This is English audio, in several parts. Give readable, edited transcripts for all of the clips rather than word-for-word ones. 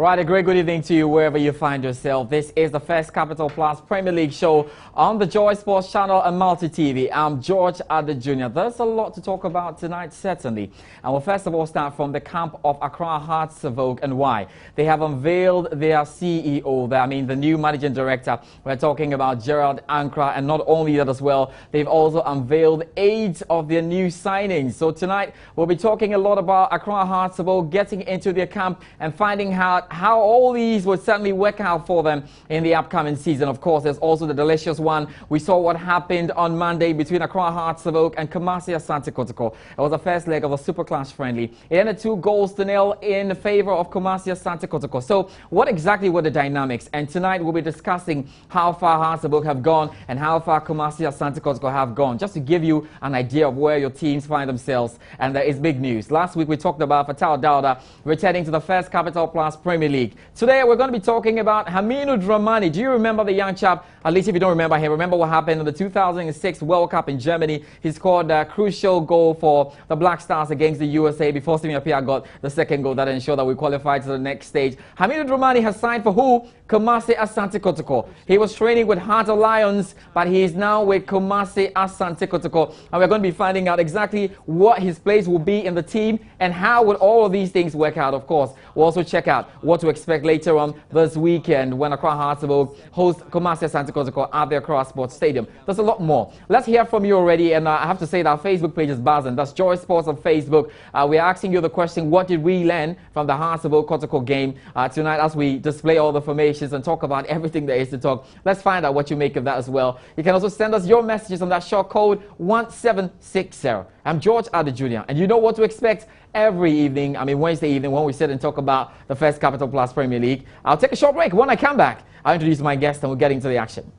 Right, a great good evening to you wherever you find yourself. This is the First Capital Plus Premier League show on the Joy Sports channel and Multi TV. I'm George Adder Jr. There's a lot to talk about tonight, certainly. And we'll first of all start from the camp of Accra Hearts of Oak and why. They have unveiled their CEO, the new managing director. We're talking about Gerald Ankra, and not only that as well, they've also unveiled 8 of their new signings. So tonight, we'll be talking a lot about Accra Hearts of Oak getting into their camp and finding out how all these would certainly work out for them in the upcoming season. Of course, there's also the delicious one. We saw what happened on Monday between Accra Hearts of Oak and Kumasi Asante Kotoko. It was the first leg of a Super Clash friendly. It ended 2-0 in favor of Kumasi Asante Kotoko. So what exactly were the dynamics? And tonight we'll be discussing how far Hearts of Oak have gone and how far Kumasi Asante Kotoko have gone, just to give you an idea of where your teams find themselves. And there is big news. Last week we talked about Fatal Dauda returning to the First Capital Plus Premier League. Today we're going to be talking about Haminu Dramani. Do you remember the young chap? At least if you don't remember him, remember what happened in the 2006 World Cup in Germany. He scored a crucial goal for the Black Stars against the USA before Simi Apia got the second goal that ensured that we qualified to the next stage. Haminu Dramani has signed for who? Kumasi Asante Kotoko. He was training with Heart of Lions, but he is now with Kumasi Asante Kotoko. And we're going to be finding out exactly what his place will be in the team and how would all of these things work out, of course. We'll also check out what to expect later on this weekend when Accra Hearts of Oak host Kumasi Asante Kotoko at the Accra Sports Stadium. There's a lot more. Let's hear from you already, and I have to say that our Facebook page is buzzing. That's Joy Sports on Facebook. We're asking you the question, what did we learn from the Hearts of Oak Kotoko game tonight as we display all the formations and talk about everything there is to talk. Let's find out what you make of that as well. You can also send us your messages on that short code 1760. I'm George Adder Jr. and you know what to expect every evening, Wednesday evening, when we sit and talk about the First Capital Plus Premier League. I'll take a short break. When I come back, I'll introduce my guest and we'll get into the action.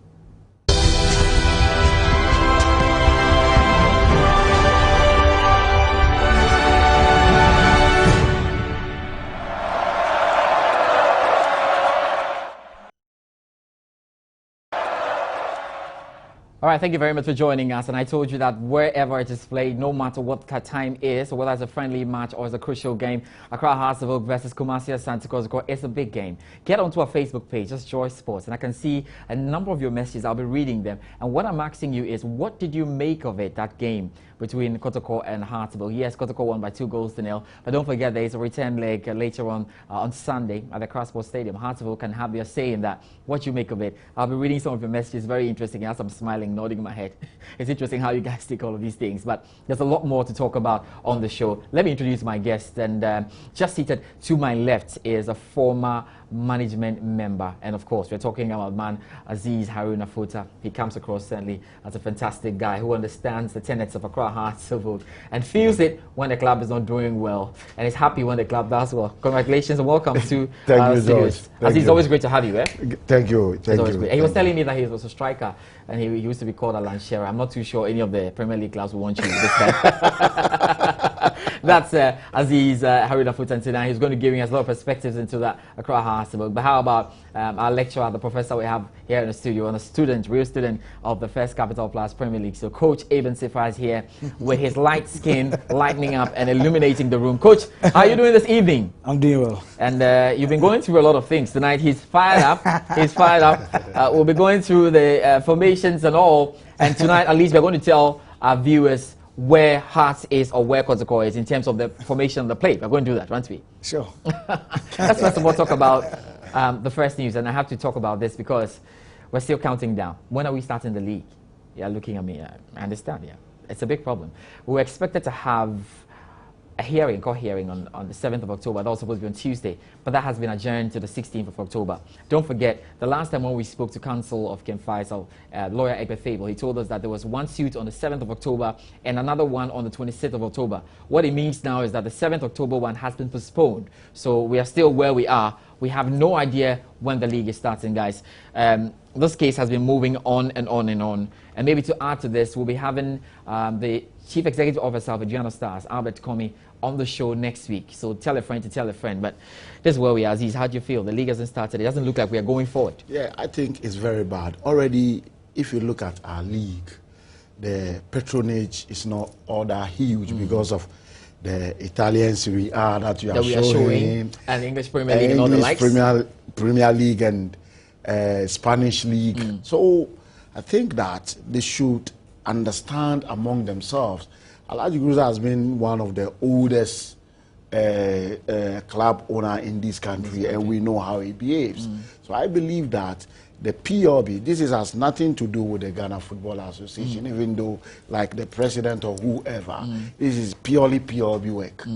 All right, thank you very much for joining us. And I told you that wherever it is played, no matter what time is, whether it's a friendly match or it's a crucial game, Accra Hearts of Oak versus Kumasi Asante Kotoko, it's a big game. Get onto our Facebook page, just Joy Sports, and I can see a number of your messages. I'll be reading them. And what I'm asking you is, what did you make of it, that game between Kotoko and Hearts of Oak? Yes, Kotoko won by 2-0, but don't forget there is a return leg later on Sunday at the Accra Sports Stadium. Hearts of Oak can have their say in that. What you make of it? I'll be reading some of your messages. Very interesting. As I'm smiling, nodding my head. It's interesting how you guys take all of these things, but there's a lot more to talk about on the show. Let me introduce my guest, and just seated to my left is a former management member, and of course we're talking about man Aziz Haruna Futa. He comes across certainly as a fantastic guy who understands the tenets of Accra Hearts of Oak and feels it when the club is not doing well and is happy when the club does well. Congratulations and welcome to Thank you, George. Aziz, always great to have you. Thank you. He was telling me that he was a striker and he used to be called a Lanchera. I'm not too sure any of the Premier League clubs will want you this time. That's Aziz Haruna Futa, and tonight he's going to be giving us a lot of perspectives into that Accra Hearts of Oak. But how about our lecturer, the professor we have here in the studio, and a real student of the First Capital Plus Premier League. So Coach Eben Sifa is here with his light skin lightening up and illuminating the room. Coach, how are you doing this evening? I'm doing well. And you've been going through a lot of things tonight. He's fired up. He's fired up. We'll be going through the formations and all. And tonight, at least, we're going to tell our viewers where Hearts is or where Kotoko is in terms of the formation of the play. We're going to do that, aren't we? Sure. Let's first of all talk about the first news, and I have to talk about this because we're still counting down. When are we starting the league? Yeah, looking at me, I understand, yeah. It's a big problem. We were expected to have a court hearing on the 7th of October. That was supposed to be on Tuesday, but that has been adjourned to the 16th of October. Don't forget, the last time when we spoke to Counsel of Ken Faisal, lawyer Egbe Fable, he told us that there was one suit on the 7th of October and another one on the 26th of October. What it means now is that the 7th October one has been postponed. So we are still where we are. We have no idea when the league is starting, guys. This case has been moving on and on and on. And maybe to add to this, we'll be having the Chief Executive Officer of Adriana Stars, Albert Comey, on the show next week. So tell a friend to tell a friend. But this is where we are. Aziz, how do you feel? The league hasn't started. It doesn't look like we are going forward. Yeah, I think it's very bad. Already, if you look at our league, the patronage is not all that huge because of the Italian Serie A that you are we are showing, and English Premier League and all the likes. Premier League and Spanish League. So I think that they should understand among themselves. Alhaji Guruza has been one of the oldest club owner in this country, and we know how he behaves. So I believe that the PLB, this has nothing to do with the Ghana Football Association, even though like the president or whoever, this is purely PLB work.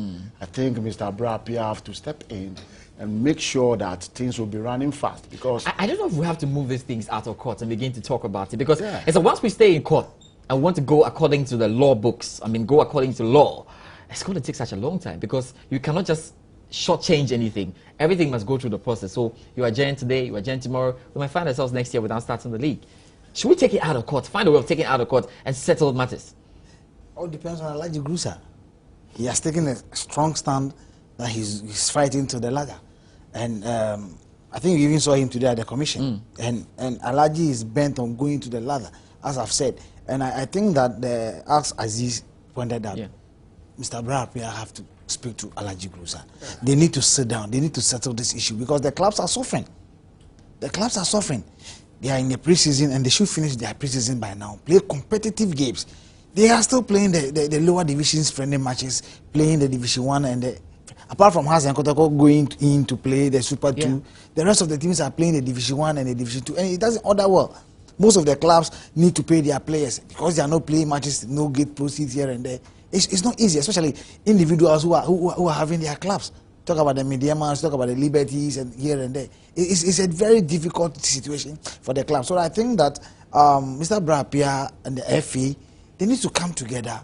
I think Mr. Brapia have to step in and make sure that things will be running fast, because I don't know if we have to move these things out of court and begin to talk about it, because it's once we stay in court and want to go according to the law books, go according to law, it's going to take such a long time, because you cannot just shortchange anything. Everything must go through the process. So you adjourn today, you adjourn tomorrow, we might find ourselves next year without starting the league. Should we take it out of court, find a way of taking it out of court and settle matters? All depends on Alhaji Guruza. He has taken a strong stand that he's fighting to the ladder. And I think you even saw him today at the commission. And Alhaji is bent on going to the ladder, as I've said. And I think that as Aziz pointed out, Mr. Brapia have to speak to Alhaji Guruza. They need to sit down. They need to settle this issue, because the clubs are suffering. The clubs are suffering. They are in the preseason and they should finish their preseason by now. Play competitive games. They are still playing the lower divisions friendly matches, playing the Division 1 and the, apart from Hasan Kotoko going in to play the Super 2, the rest of the teams are playing the Division 1 and the Division 2, and it doesn't order well. Most of the clubs need to pay their players because they are not playing matches, no gate proceeds here and there. It's not easy, especially individuals who are having their clubs. Talk about the Mediamas, talk about the Liberties and here and there. It's a very difficult situation for the club. So I think that Mr. Brapia and the FA, they need to come together,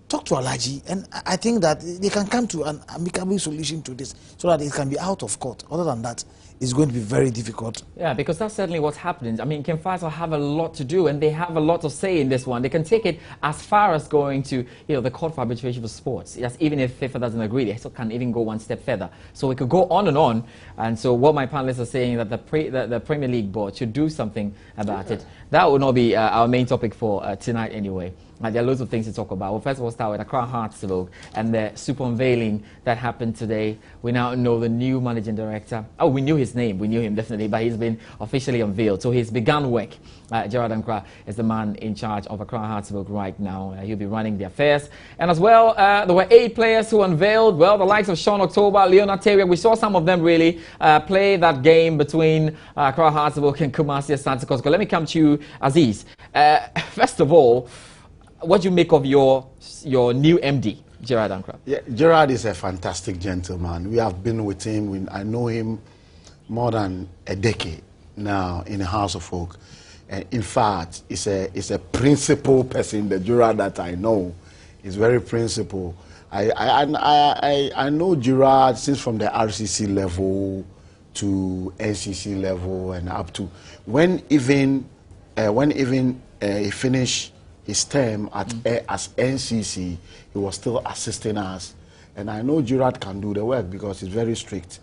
talk to Alhaji, and I think that they can come to an amicable solution to this so that it can be out of court. Other than that, it's going to be very difficult. Yeah, because that's certainly what's happening. Ken Faisal have a lot to do, and they have a lot to say in this one. They can take it as far as going to, the Court for Arbitration for Sports. Yes, even if FIFA doesn't agree, they still can even go one step further. So we could go on and on. And so what my panelists are saying that the Premier League board should do something about it. That would not be our main topic for tonight anyway. There are loads of things to talk about. Well, first of all, start with Accra Hearts and the super unveiling that happened today. We now know the new managing director. Oh, we knew his name. We knew him definitely, but he's been officially unveiled. So he's begun work. Gerard Ankra is the man in charge of Accra Hearts right now. He'll be running the affairs. And as well, there were 8 players who unveiled. Well, the likes of Sean October, Leonard Terrier. We saw some of them really play that game between Accra Hearts and Kumasi Santos Kosoko. Let me come to you, Aziz. First of all, what do you make of your new MD, Gerard Ankra? Yeah, Gerard is a fantastic gentleman. We have been with him. I know him more than a decade now in the House of Folk. In fact, he's a principal person, the Gerard that I know. He's very principled. I know Gerard since from the RCC level to NCC level and up to when even he finished his term as NCC, he was still assisting us. And I know Gerard can do the work because he's very strict.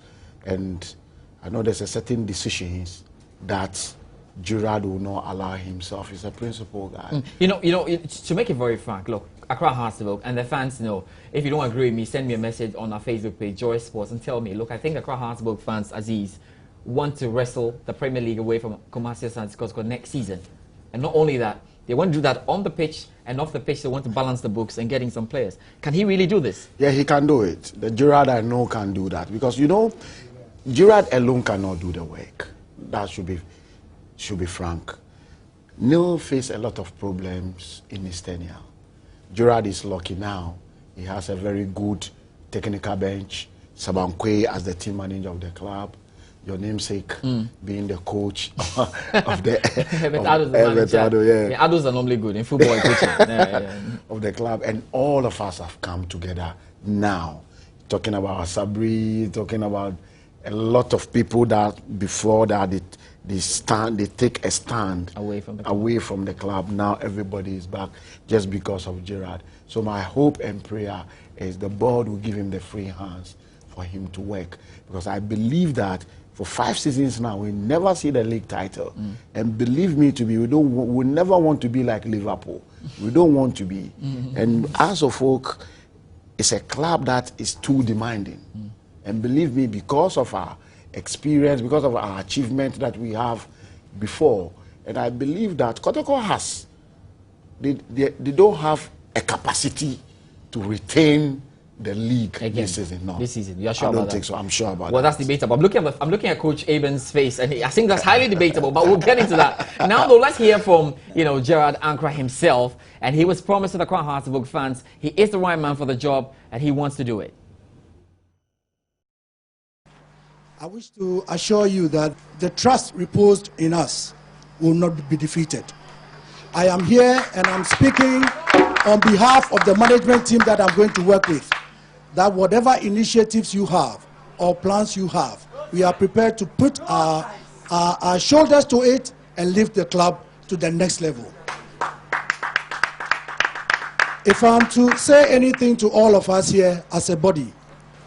And I know there's a certain decisions that Gerard will not allow himself. He's a principal guy. To make it very frank, look, Accra Hearts and the fans know, if you don't agree with me, send me a message on our Facebook page, Joy Sports, and tell me, look, I think Accra Hearts fans, Aziz, want to wrestle the Premier League away from Kumasi Santos Kosoko next season. And not only that, they want to do that on the pitch and off the pitch. They want to balance the books and getting some players. Can he really do this? Yeah, he can do it. The Gerard I know can do that because Gerard alone cannot do the work. That should be frank. Neil faced a lot of problems in his tenure. Gerard is lucky now. He has a very good technical bench. Sabankwe as the team manager of the club. Your namesake being the coach of the adults are normally good in football and coaching. Of the club, and all of us have come together now. Talking about Sabri, talking about a lot of people that before that they take a stand away from the club. Now everybody is back just because of Gerard. So my hope and prayer is the board will give him the free hands for him to work, because I believe that for 5 seasons now, we never see the league title. And believe me to be, we never want to be like Liverpool. We don't want to be. And as of folk, it's a club that is too demanding. And believe me, because of our experience, because of our achievement that we have before, and I believe that Kotoko has, they don't have a capacity to retain the league again this season. No, this season. You're sure I about don't that? think so. I'm sure about that. Well, that's debatable. I'm looking at Coach Aben's face, and I think that's highly debatable. But we'll get into that now. Though, let's hear from Gerard Ankra himself, and he was promised to the Crown Hartsburg fans he is the right man for the job, and he wants to do it. I wish to assure you that the trust reposed in us will not be defeated. I am here and I'm speaking on behalf of the management team that I'm going to work with, that whatever initiatives you have or plans you have, we are prepared to put our shoulders to it and lift the club to the next level. If I'm to say anything to all of us here as a body,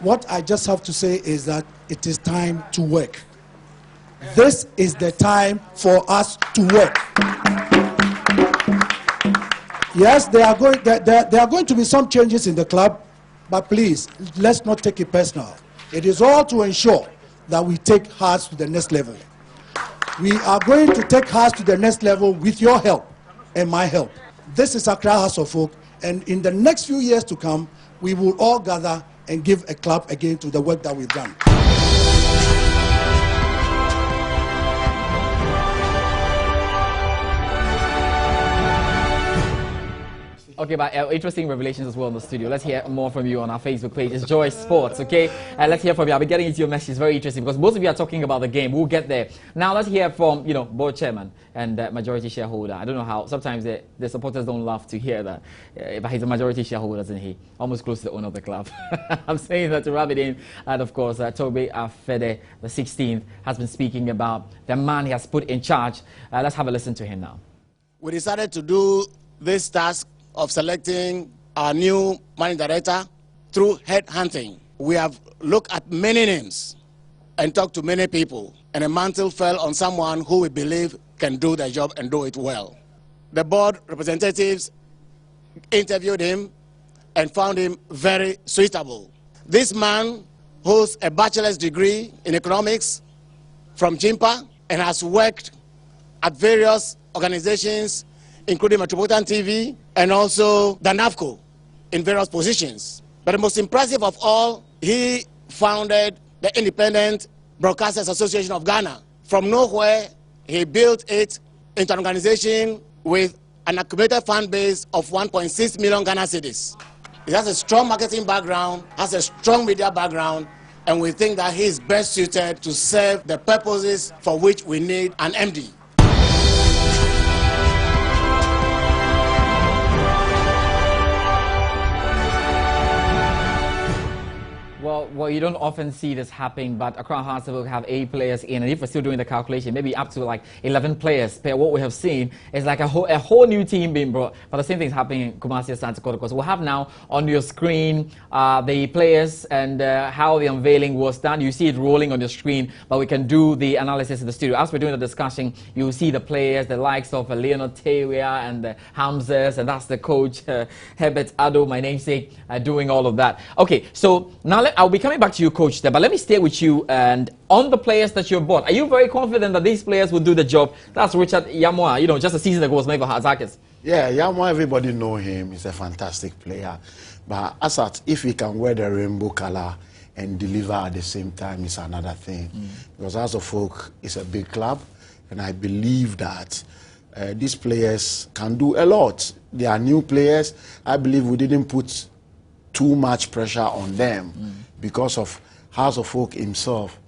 what I just have to say is that it is time to work. This is the time for us to work. Yes, there are going to be some changes in the club, but please, let's not take it personal. It is all to ensure that we take Hearts to the next level. We are going to take Hearts to the next level with your help and my help. This is Accra House of Folk, and in the next few years to come, we will all gather and give a clap again to the work that we've done. Okay, but interesting revelations as well in the studio. Let's hear more from you on our Facebook page. It's Joy Sports, okay? Let's hear from you. I'll be getting into your message. It's very interesting because most of you are talking about the game. We'll get there. Now let's hear from, board chairman and majority shareholder. I don't know how. Sometimes the supporters don't love to hear that. But he's a majority shareholder, isn't he? Almost close to the owner of the club. I'm saying that to rub it in. And of course, Toby Afede, the 16th, has been speaking about the man he has put in charge. Let's have a listen to him now. We decided to do this task of selecting our new managing director through headhunting. We have looked at many names and talked to many people, and a mantle fell on someone who we believe can do the job and do it well. The board representatives interviewed him and found him very suitable. This man holds a bachelor's degree in economics from Jimpa and has worked at various organizations including Metropolitan TV and also the NAFCO in various positions. But the most impressive of all, he founded the Independent Broadcasters Association of Ghana. From nowhere, he built it into an organization with an accumulated fan base of 1.6 million Ghana cedis. He has a strong marketing background, has a strong media background, and we think that he is best suited to serve the purposes for which we need an MD. Well, you don't often see this happening, but Accra Hearts will have 8 players in, and if we're still doing the calculation, maybe up to like 11 players per what we have seen. It's like a whole new team being brought. But the same thing is happening in Kumasi and Santa Clara. We'll have now on your screen the players and how the unveiling was done. You see it rolling on your screen, but we can do the analysis in the studio. As we're doing the discussion, you see the players, the likes of Leonard Tewia and the Hamzas, and that's the coach, Herbert Addo, my namesake, doing all of that. Okay, so now I'll be coming back to you, Coach, there, but let me stay with you and on the players that you bought. Are you very confident that these players will do the job? That's Richard Yamwa, just a season ago was made for Hazakis. Yeah, Yamwa, everybody know him. He's a fantastic player. But if he can wear the rainbow color and deliver at the same time, it's another thing. Because House of Folk is a big club, and I believe that these players can do a lot. They are new players. I believe we didn't put too much pressure on them because of House of Folk himself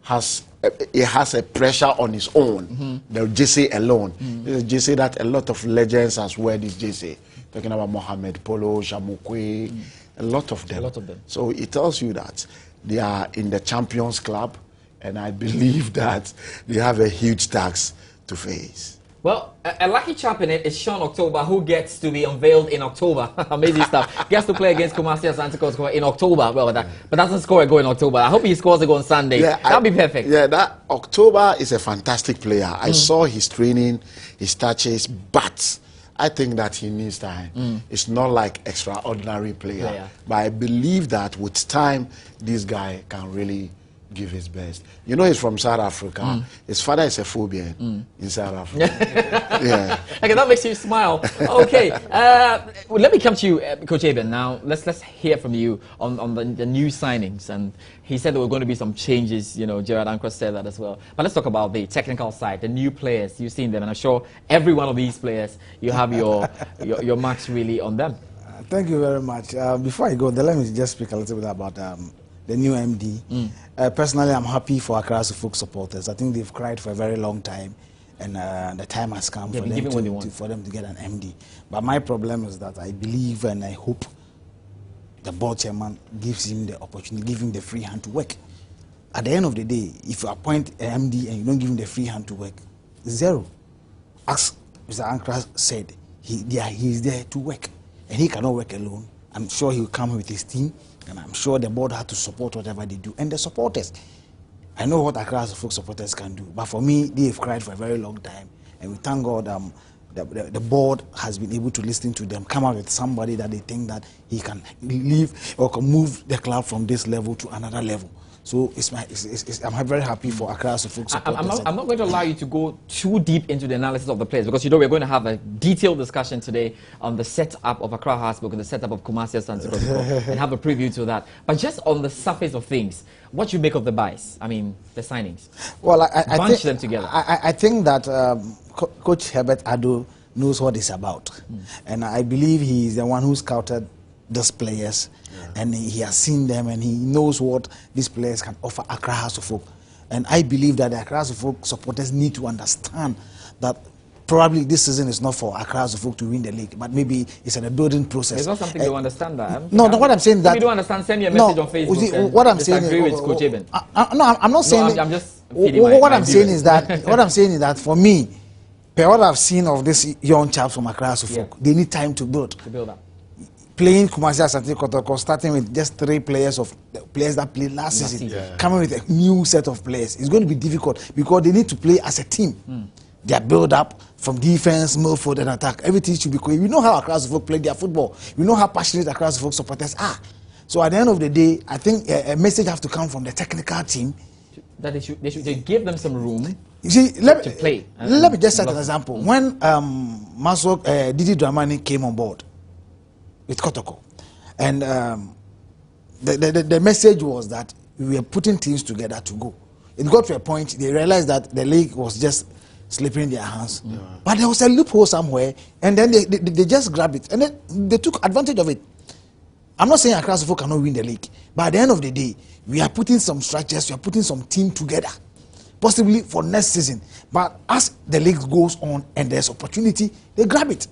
has a pressure on his own. The JC alone. This is JC that a lot of legends has wear this JC. Talking about Mohamed Polo, Jamukwe, a lot of them. So it tells you that they are in the Champions Club, and I believe that they have a huge task to face. Well, a lucky chap in it is Sean October, who gets to be unveiled in October. Amazing stuff. Gets to play against Kumasi and Santa Clara in October. Well, but doesn't score a goal in October. I hope he scores a goal on Sunday. Yeah, that'll be perfect. Yeah, that October is a fantastic player. I saw his training, his touches, but I think that he needs time. It's not like extraordinary player, but I believe that with time, this guy can really give his best. You know, he's from South Africa. His father is a Phobian in South Africa. Yeah. Okay, that makes you smile. Okay, well, let me come to you, Coach Eben. Now, let's hear from you on the new signings. And he said there were going to be some changes. You know, Gerard Ankra said that as well. But let's talk about the technical side, the new players. You've seen them, and I'm sure every one of these players, you have your marks really on them. Thank you very much. Before I go, let me just speak a little bit about the new MD. Personally, I'm happy for Accra Folk supporters. I think they've cried for a very long time, and the time has come for them to get an MD. But my problem is that I believe and I hope the board chairman gives him the opportunity, give him the free hand to work. At the end of the day, if you appoint an MD and you don't give him the free hand to work, zero. As Mr. Ankra said, he's there to work, and he cannot work alone. I'm sure he'll come with his team, and I'm sure the board had to support whatever they do. And the supporters, I know what Accra Folk supporters can do, but for me, they've cried for a very long time, and we thank God the board has been able to listen to them, come up with somebody that they think that he can leave or can move the club from this level to another level. So I'm very happy for Accra Folk supporters. I'm not going to allow you to go too deep into the analysis of the players, because you know we're going to have a detailed discussion today on the setup of Accra Hasbrook and the setup of Kumasi Asante Kotoko and have a preview to that. But just on the surface of things, what you make of the buys? I mean, the signings. Well, I bunch them together. I think that Coach Herbert Addo knows what it's about, and I believe he is the one who scouted these players, and he has seen them, and he knows what these players can offer Accra House of Folk. And I believe that the Accra House of Folk supporters need to understand that probably this season is not for Accra House of Folk to win the league, but maybe it's a building process. It's not something you understand that. No, what I'm saying that... If you don't understand, send me a message on Facebook. See, what I'm saying is... with Coach Eben. No, I'm not saying... I'm just feeding my what I'm saying is that for me, per what I've seen of these young chaps from Accra House of Folk, they need time to build. To build up. Playing Kumasi Asante Kotoko, starting with just 3 players of the players that played last season, coming with a new set of players, it's going to be difficult because they need to play as a team. Their build up from defense, midfield, and attack, everything should be clear. We know how Accra Folk play their football. We know how passionate Accra Folk supporters are. So at the end of the day, I think a message has to come from the technical team that they should give them some room. You see, to play. Let me just set an example. When Didi Dramani came on board with Kotoko, and the message was that we were putting teams together to go. It got to a point they realized that the league was just slipping in their hands, but there was a loophole somewhere, and then they just grabbed it, and then they took advantage of it. I'm not saying Accra Folk cannot win the league, but at the end of the day, we are putting some structures, we are putting some team together, possibly for next season. But as the league goes on and there's opportunity, they grab it.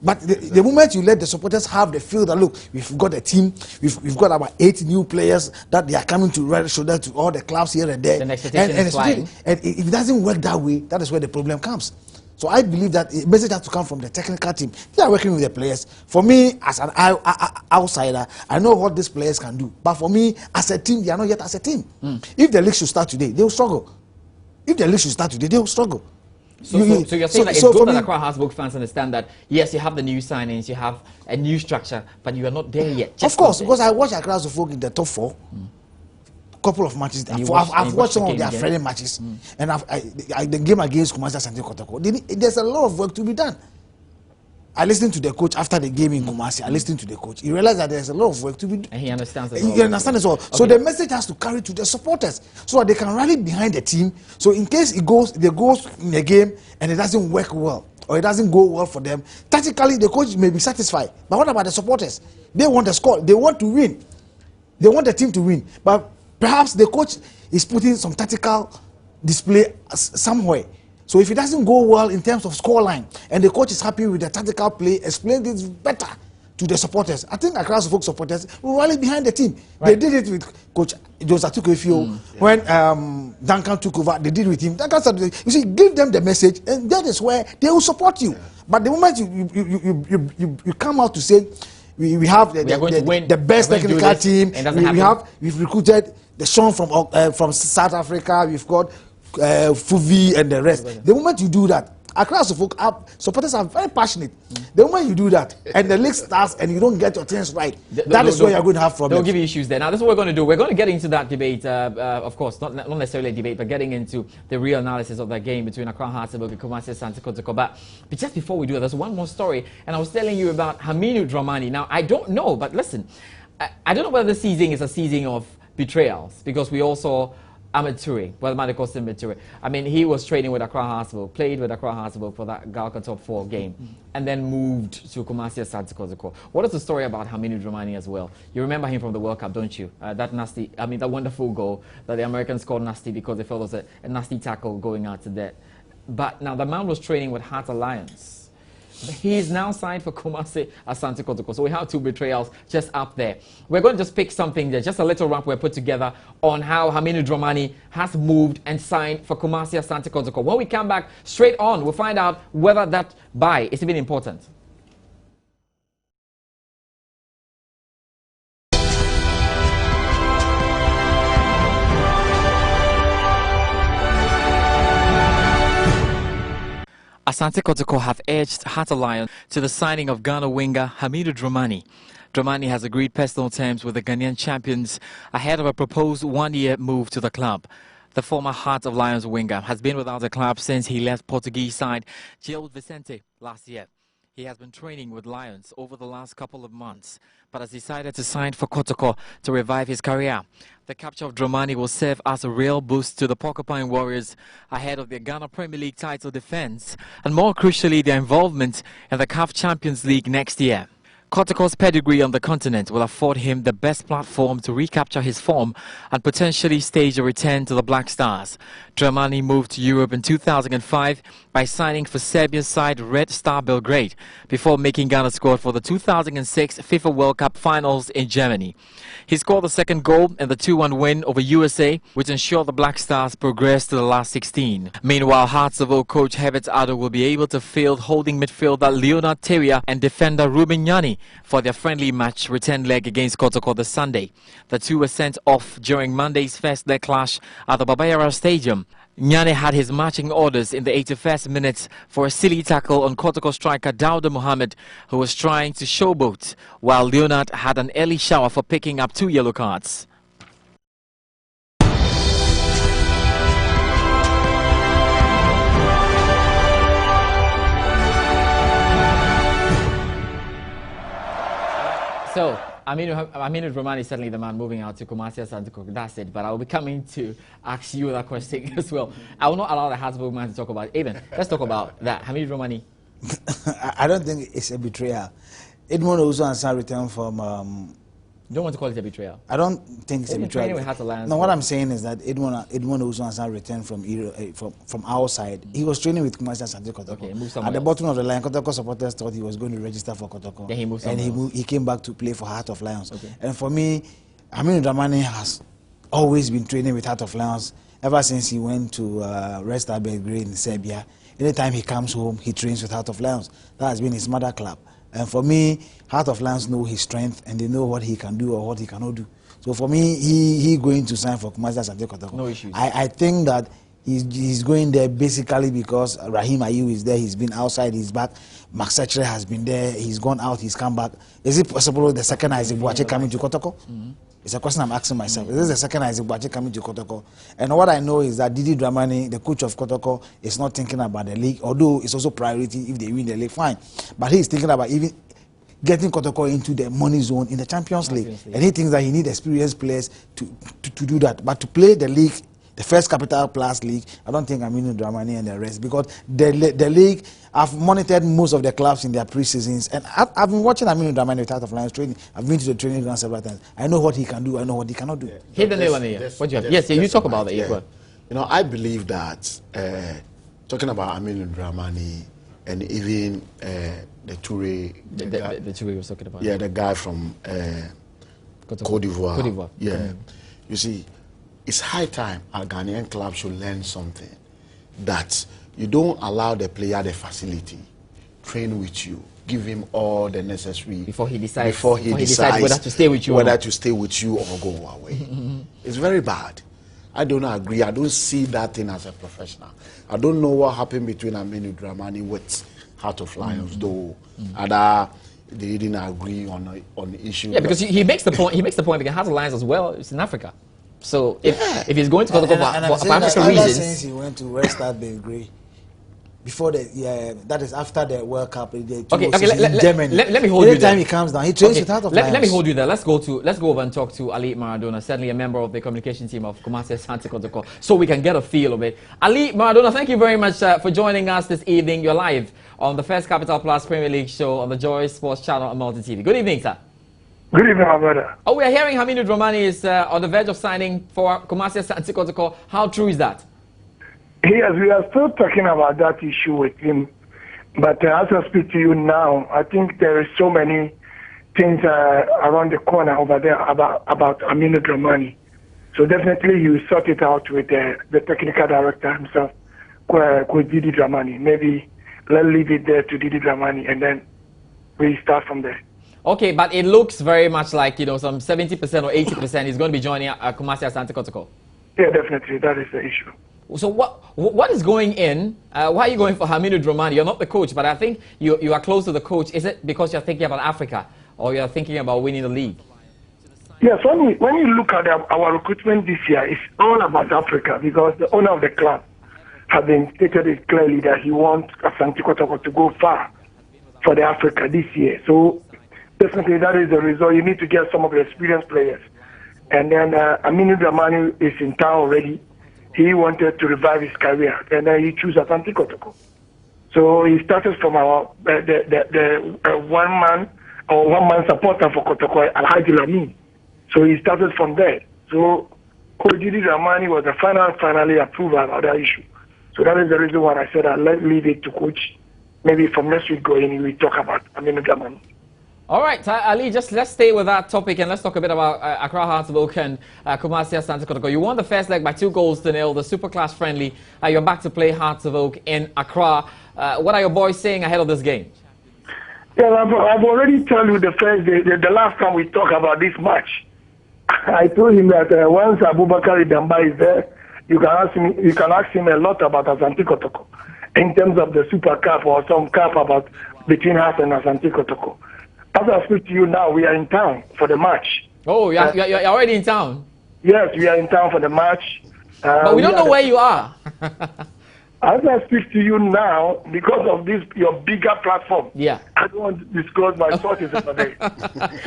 But the moment you let the supporters have the feel that, look, we've got a team, we've got about 8 new players that they are coming to right shoulder to all the clubs here and there. The expectation is flying. And if it doesn't work that way, that is where the problem comes. So I believe that a message has to come from the technical team. They are working with the players. For me, as an outsider, I know what these players can do. But for me, as a team, they are not yet as a team. If the league should start today, they will struggle. If the league should start today, they will struggle. So you're saying that it's good that Accra Hasbrook fans understand that, yes, you have the new signings, you have a new structure, but you are not there yet. Of course, because I watched Accra Hasbrook in the top 4. Couple of matches. I've watched some of their friendly matches, and the game against Kumasi Asante Kotoko. There's a lot of work to be done. I listened to the coach after the game in Kumasi. I listened to the coach. He realized that there's a lot of work to be done. And he understands as well. He understands as well. Okay. So the message has to carry to the supporters so that they can rally behind the team. So in case they goes in the game and it doesn't work well, or it doesn't go well for them, tactically the coach may be satisfied. But what about the supporters? They want the score. They want to win. They want the team to win. But perhaps the coach is putting some tactical display somewhere. So if it doesn't go well in terms of scoreline, and the coach is happy with the tactical play, explain this better to the supporters. I think Accra Folk supporters will rally behind the team. Right. They did it with Coach Joseph Tukefio when Duncan took over. They did it with him. Duncan said, you see, give them the message, and that is where they will support you. But the moment you come out to say, we have the best technical team. We've recruited the Sean from South Africa. We've got Fuvi and the rest. The moment you do that, Accra Suffolk supporters are very passionate. The moment you do that, and the league starts, and you don't get your things right, that is where you're going to have problems. They'll give you issues there. Now, this is what we're going to do. We're going to get into that debate, of course, not necessarily a debate, but getting into the real analysis of that game between Accra Heartsebuck and Kumasi Asante Kotoko. But just before we do that, there's one more story, and I was telling you about Haminu Dramani. Now, I don't know, but listen, I don't know whether the season is a season of betrayals, because we also Ahmed Toure, well, Madi Kosim Toure. I mean, he was training with Accra Heartsebuck, played with Accra Heartsebuck for that Galka Top 4 game, and then moved to Kumasi Asante Kotoko. What is the story about Haminu Dramani as well? You remember him from the World Cup, don't you? That nasty, I mean, that wonderful goal that the Americans called nasty because they felt it was a nasty tackle going out to that. But now the man was training with Heart Alliance. He is now signed for Kumasi Asante Kotoko. So we have two betrayals just up there. We're going to just pick something there, just a little wrap we put together on how Haminu Dramani has moved and signed for Kumasi Asante Kotoko. When we come back, straight on, we'll find out whether that buy is even important. Asante Kotoko have edged Heart Alliance to the signing of Ghana winger Haminu Dramani. Dramani has agreed personal terms with the Ghanaian champions ahead of a proposed one-year move to the club. The former Heart of Lions winger has been without the club since he left Portuguese side Gil Vicente last year. He has been training with Lions over the last couple of months, but has decided to sign for Kotoko to revive his career. The capture of Dramani will serve as a real boost to the Porcupine Warriors ahead of their Ghana Premier League title defense, and more crucially, their involvement in the CAF Champions League next year. Kotoko's pedigree on the continent will afford him the best platform to recapture his form and potentially stage a return to the Black Stars. Dramani moved to Europe in 2005 by signing for Serbia's side Red Star Belgrade before making Ghana's squad for the 2006 FIFA World Cup finals in Germany. He scored the second goal in the 2-1 win over USA, which ensured the Black Stars progressed to the last 16. Meanwhile, Heartsebuck coach Herbert Addo will be able to field holding midfielder Leonard Teria and defender Ruben Nyani for their friendly match return leg against Kotoko this Sunday. The two were sent off during Monday's first leg clash at the Babayara Stadium. Nyane had his marching orders in the 81st minute for a silly tackle on Kotoko striker Dauda Mohammed, who was trying to showboat, while Leonard had an early shower for picking up 2 yellow cards. So, Haminu Dramani is certainly the man moving out to Kumasi Asante Kotoko. That's it. But I will be coming to ask you that question as well. I will not allow the Heartsebuck man to talk about it. Even, let's talk about that. Haminu Dramani. I don't think it's a betrayal. Edmond also answered return from... You don't want to call it a betrayal? I don't think it's a betrayal. No, what I'm saying is that Edmond also answered return from our side. He was training with Kumasi Asante Kotoko. Okay, at the bottom of the line, Kotoko supporters thought he was going to register for Kotoko. Then he moved and he came back to play for Heart of Lions. Okay. And for me, Haminu Dramani has always been training with Heart of Lions ever since he went to Red Star Belgrade in Serbia. Anytime he comes home, he trains with Heart of Lions. That has been his mother club. And for me, Heart of Lions know his strength and they know what he can do or what he cannot do. So for me, he going to sign for Kumasi Asante Kotoko. No issues. I think that he's going there basically because Rahim Ayew is there. He's been outside, he's back. Max Sechere has been there. He's gone out, he's come back. Is it possible the second Isaac Boache coming to Kotoko? It's a question I'm asking myself. Is this the second Isaac Boache coming to Kotoko? And what I know is that Didi Dramani, the coach of Kotoko, is not thinking about the league, although it's also priority if they win the league, fine. But he's thinking about even getting Kotoko into the money zone in the Champions League. And he thinks that he needs experienced players to do that. But to play the league, the first Capital Plus League, I don't think Haminu Dramani and the rest, because the league, I've monitored most of the clubs in their pre-seasons, and I've been watching Haminu Dramani with Heart of Lions training. I've been to the training ground several times. I know what he can do, I know what he cannot do. Yeah. Hit the nail on the head. What do you have? Yes, you talk about it. Yeah. You know, I believe that talking about Haminu Dramani and even the Toure, the Toure was talking about. Yeah, the guy from Cote d'Ivoire. Yeah. You see, it's high time a Ghanaian club should learn something, that you don't allow the player the facility, train with you, give him all the necessary before he decides whether to stay with you or go away. It's very bad. I don't agree. I don't see that thing as a professional. I don't know what happened between Aminu Dramani with Heart of Lions, though. They didn't agree on the issue. Yeah, because he makes the point. He makes the point because Heart of Lions as well. It's in Africa. So if he's going to Kotoko for African reasons, since he went to restart Belgrade before that is after the World Cup. In Germany. Let me hold you there. Anytime he comes down, he trains with Heart of Lions. Let me hold you there. Let's go over and talk to Ali Maradona, certainly a member of the communication team of Kumasi Asante Kotoko, so we can get a feel of it. Ali Maradona, thank you very much for joining us this evening. You're live on the First Capital Plus Premier League show on the Joy Sports Channel on Multi TV. Good evening, sir. Good evening, my brother. Oh, we are hearing Aminu Dramani is on the verge of signing for Kumasi Asante Kotoko. How true is that? Yes, we are still talking about that issue with him. But as I speak to you now, I think there is so many things around the corner over there about Aminu Dramani. So definitely you sort it out with the technical director himself, with Didi Dramani. Maybe let's leave it there to Didi Dramani and then we start from there. Okay, but it looks very much like, you know, some 70% or 80% is going to be joining Kumasi Asante Kotoko. Yeah, definitely. That is the issue. So what is going in? Why are you going for Aminu Dramani? You're not the coach, but I think you are close to the coach. Is it because you're thinking about Africa or you're thinking about winning the league? Yes, when you look at our recruitment this year, it's all about Africa because the owner of the club has been stated it clearly that he wants Asante Kotoko to go far for the Africa this year. So definitely that is the result. You need to get some of the experienced players. And then Aminu Dramani is in town already. He wanted to revive his career, and then he chose Asante Kotoko. So he started from our one man supporter for Kotoko, Alhaji Lamin. So he started from there. So Coach Didi Dramani was the finally approved about that issue. So that is the reason why I said I'll leave it to coach. Maybe from next week going, we talk about Aminu Dramani. All right, Ali, let's stay with that topic and let's talk a bit about Accra Hearts of Oak and Kumasi Asante Kotoko. You won the first leg by 2-0, the Super Class friendly. You're back to play Hearts of Oak in Accra. What are your boys saying ahead of this game? Yeah, I've already told you the last time we talked about this match. I told him that once Abubakar Idamba is there, you can ask him a lot about Asante Kotoko in terms of the Super Cup or some cup about between us and Asante Kotoko. As I speak to you now, we are in town for the match. Oh, you're already in town? Yes, we are in town for the match. But we don't know where you are. As I speak to you now, because of this, your bigger platform, yeah, I don't want to disclose my sources today.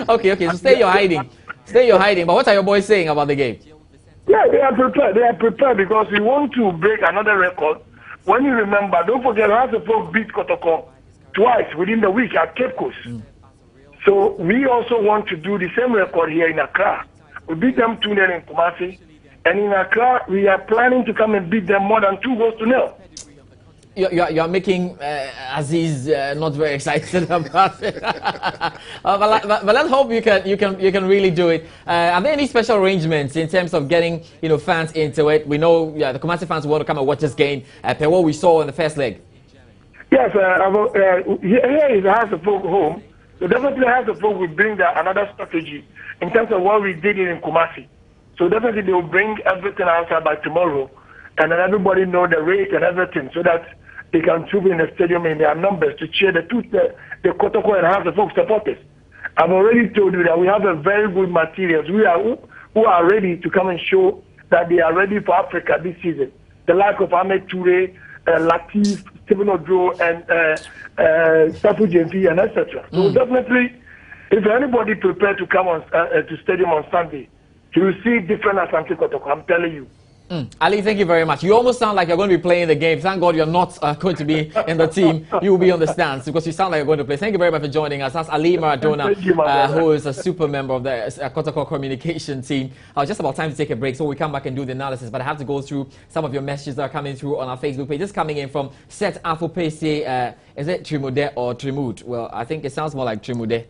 Okay, so stay your hiding. Stay your hiding. But what are your boys saying about the game? Yeah, they are prepared. They are prepared because we want to break another record. When you remember, don't forget, Hearts of Oak beat Kotoko twice within the week at Cape Coast. So we also want to do the same record here in Accra. We beat them 2-0 in Kumasi. And in Accra, we are planning to come and beat them more than 2-0. You're making Aziz not very excited about it. but let's hope you can really do it. Are there any special arrangements in terms of getting fans into it? We know the Kumasi fans want to come and watch this game. Per what we saw in the first leg. Yes, here is House of Folk home. So definitely House of Folk will bring another strategy in terms of what we did in Kumasi. So definitely they will bring everything outside by tomorrow, and then everybody know the rate and everything, so that they can troop in the stadium in their numbers to cheer the Kotoko and House of Folk supporters. I've already told you that we have a very good materials. Who are ready to come and show that they are ready for Africa this season. The like of Ahmed Toure, Latif, Stephen Odro, and Safu Jemfi, and etc. So definitely, if anybody prepared to come to stadium on Sunday, you will see different Asante Kotoko, I'm telling you. Ali, thank you very much. You almost sound like you're going to be playing the game. Thank God you're not going to be in the team. You will be on the stands because you sound like you're going to play. Thank you very much for joining us. That's Ali Maradona, who is a super member of the Kotoko communication team. Just about time to take a break, so we come back and do the analysis. But I have to go through some of your messages that are coming through on our Facebook page. This is coming in from Set Afopese. Is it Trimude or Trimud? Well, I think it sounds more like Trimude.